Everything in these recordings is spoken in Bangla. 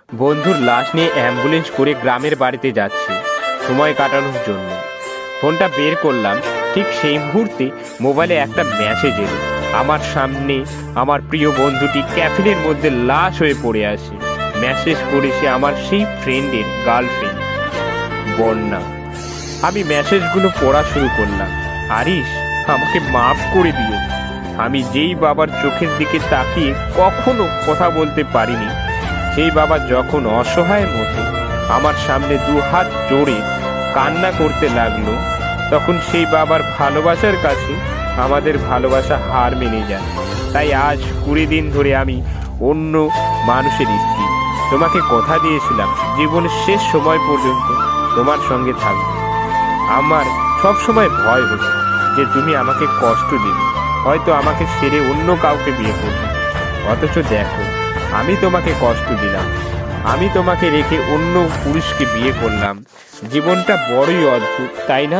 বন্ধুর লাশ নিয়ে অ্যাম্বুলেন্স করে গ্রামের বাড়িতে যাচ্ছি সময় কাটানোর জন্য। ফোনটা বের করলাম, ঠিক সেই মুহূর্তে মোবাইলে একটা মেসেজ এলো। আমার সামনে আমার প্রিয় বন্ধুটি ক্যাফিনের মধ্যে লাশ হয়ে পড়ে আসে। মেসেজ করেছে আমার সেই ফ্রেন্ডের গার্লফ্রেন্ড বন্যা। আমি মেসেজগুলো পড়া শুরু করলাম। আরিশ, আমাকে মাফ করে দিও। আমি যেই বাবার চোখের দিকে তাকিয়ে কখনো কথা বলতে পারিনি, সেই বাবা যখন অসহায়ের মতো আমার সামনে দু হাত জোড়ে কান্না করতে লাগলো, তখন সেই বাবার ভালোবাসার কাছে আমাদের ভালোবাসা হার মেনে যায়। তাই আজ 20 দিন ধরে আমি অন্য মানুষের স্ত্রী। তোমাকে কথা দিয়েছিলাম জীবনের শেষ সময় পর্যন্ত তোমার সঙ্গে থাকবো। আমার সব সময় ভয় হতো যে তুমি আমাকে কষ্ট দিবে, হয়তো আমাকে ছেড়ে অন্য কাউকে বিয়ে করবে। অথচ দেখো, আমি তোমাকে কষ্ট দিলাম, আমি তোমাকে রেখে অন্য পুরুষকে বিয়ে করলাম। জীবনটা বড়ই অদ্ভুত, তাই না?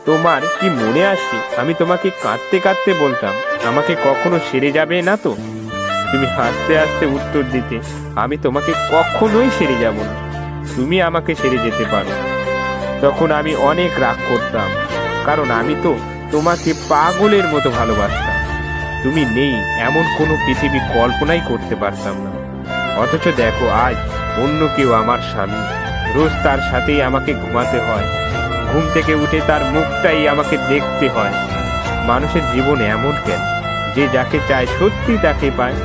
তোমার কি মনে আসে আমি তোমাকে কাঁদতে কাঁদতে বলতাম আমাকে কখনো সেরে যাবে না তো? তুমি হাসতে হাসতে উত্তর দিতে, আমি তোমাকে কখনোই সেরে যাব না, তুমি আমাকে সেরে যেতে পারো। তখন আমি অনেক রাগ করতাম, কারণ আমি তো তোমাকে পাগলের মতো ভালোবাসতাম। তুমি নেই এমন কোনো পৃথিবী কল্পনাই করতে পারতাম না। অথচ দেখো, আজ অন্য কেউ আমার স্বামী। রোজ তার সাথেই আমাকে ঘুমাতে হয়, ঘুম থেকে উঠে তার মুখটাই আমাকে দেখতে হয়। মানুষের জীবন এমন কেন যে যাকে চায় সত্যি তাকে পায়?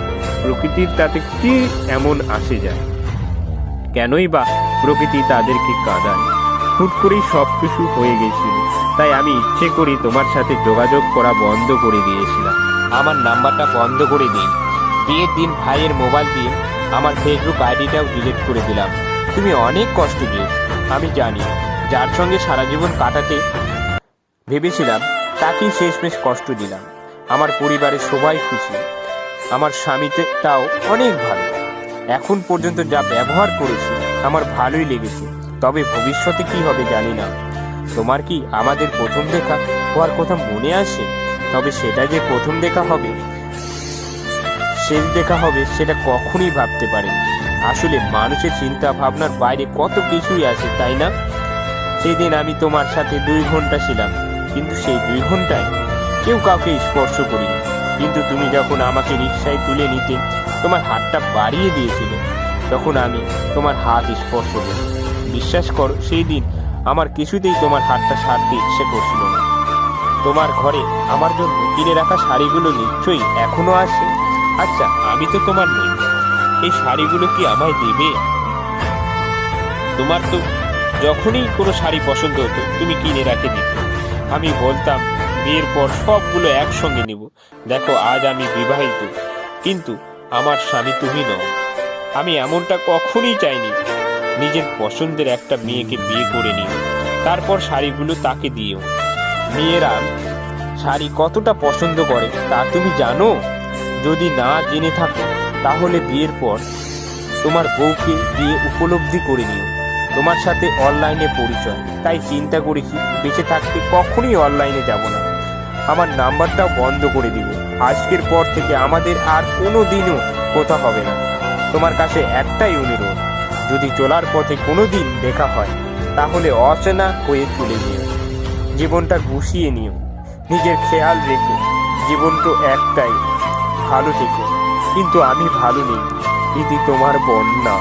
প্রকৃতির তাতে কি এমন আসে যায়? কেনই বা প্রকৃতি তাদেরকে কাঁদায়? হুট করেই সব কিছু হয়ে গেছিল, তাই আমি ইচ্ছে করি তোমার সাথে যোগাযোগ করা বন্ধ করে দিয়েছিলাম। আমার নাম্বারটা বন্ধ করে দিই। বিয়ের দিন ভাইয়ের মোবাইল দিয়ে আমার ফেসবুক আইডিটাও ডিলিট করে দিলাম। তুমি অনেক কষ্ট দিয়েছো, আমি জানি। যার সঙ্গে সারা জীবন কাটাতে ভেবেছিলাম তাকেই শেষমেশ কষ্ট দিলাম। আমার পরিবারের সবাই খুশি, আমার স্বামীতে তাও অনেক ভালো। এখন পর্যন্ত যা ব্যবহার করেছি আমার ভালোই লেগেছে, তবে ভবিষ্যতে কি হবে জানি না। তোমার কি আমাদের প্রথম দেখা হওয়ার কথা মনে আসে? তবে সেটা যে প্রথম দেখা হবে, শেষ দেখা হবে, সেটা কখনই ভাবতে পারিনি। আসলে মানুষের চিন্তা ভাবনার বাইরে কত কিছুই আছে, তাই না? সেদিন আমি তোমার সাথে 2 ঘন্টা ছিলাম, কিন্তু সেই 2 ঘন্টায় কেউ কাউকে স্পর্শ করিনি। কিন্তু তুমি যখন আমাকে রিকশায় তুলে নিতে তোমার হাতটা বাড়িয়ে দিয়েছিলে, তখন আমি তোমার হাত স্পর্শ করি। বিশ্বাস করো, সেই দিন আমার কিছুতেই তোমার হাতটা ছাড়তে ইচ্ছে করছিল না। তোমার ঘরে আমার জন্য কিনে রাখা শাড়িগুলো নিশ্চয়ই এখনো আছে। আচ্ছা, আমি তো তোমার নই, এই শাড়িগুলো কি আমায় দেবে? তোমার তো যখনই কোনো শাড়ি পছন্দ হতো তুমি কিনে রেখে দিতে। আমি বলতাম বিয়ের পর সবগুলো একসঙ্গে নিব। দেখো, আজ আমি বিবাহিত, কিন্তু আমার স্বামী তুমি নও। আমি এমনটা কখনোই চাইনি। নিজের পছন্দের একটা মেয়েকে বিয়ে করে নিও, তারপর শাড়িগুলো তাকে দিও। মেয়েরা শাড়ি কতটা পছন্দ করে তা তুমি জানো? যদি না জেনে থাকো, তাহলে বিয়ের পর তোমার বউকে দিয়ে উপলব্ধি করে নিও। তোমার সাথে অনলাইনে পরিচয়, তাই চিন্তা করেছি বেঁচে থাকতে কখনোই অনলাইনে যাব না। আমার নাম্বারটাও বন্ধ করে দিব। আজকের পর থেকে আমাদের আর কোনো দিনও কথা হবে না। তোমার কাছে একটাই অনুরোধ, যদি চলার পথে কোনো দিন দেখা হয়, তাহলে অচেনা হয়ে চলে যেও। জীবনটা গুছিয়ে নিও, নিজের খেয়াল রেখো। জীবন তো একটাই, ভালো থেকো। কিন্তু আমি ভালো নেই, ইতি তোমার বন্যা।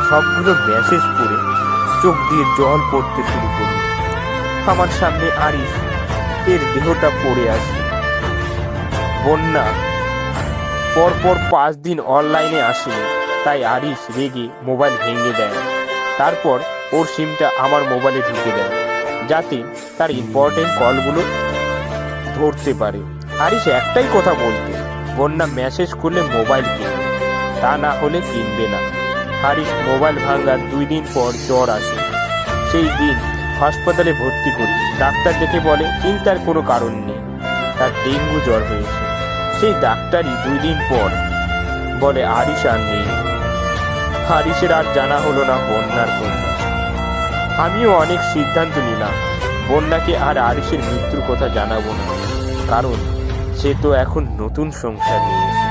সবগুলো মেসেজ পড়ে চোখ দিয়ে জল পড়তে শুরু করল। আমার সামনে আরিশ, এর দেহটা পড়ে আছে। বন্যা পরপর 5 দিন অনলাইনে আসেনি, তাই আরিশ রেগে মোবাইল ভেঙে দেয়। তারপর ওর সিমটা আমার মোবাইলে ঢুকে দেয়, যাতে তার ইম্পর্টেন্ট কলগুলো ধরতে পারে। আরিশ একটাই কথা বলতো, বন্যা মেসেজ করলে মোবাইল কিনবে, তা না হলে কিনবে না। আরিশ মোবাইল ভাঙার 2 দিন পর জ্বর আসে। সেই দিন হাসপাতালে ভর্তি করি। ডাক্তার দেখে বলে চিন্তার কোনো কারণ নেই, তার ডেঙ্গু জ্বর হয়েছে। সেই ডাক্তারই 2 দিন পর বলে আরিশ আর নেই। আরিশের আর জানা হলো না বন্যার কথা। আমিও অনেক সিদ্ধান্ত নিলাম, বন্যাকে আর আরিশের মৃত্যুর কথা জানাবো না, কারণ সে তো এখন নতুন সংসার নিয়েছে।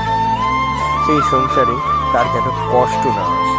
সেই সংসারে তার যেন কষ্ট না আসে।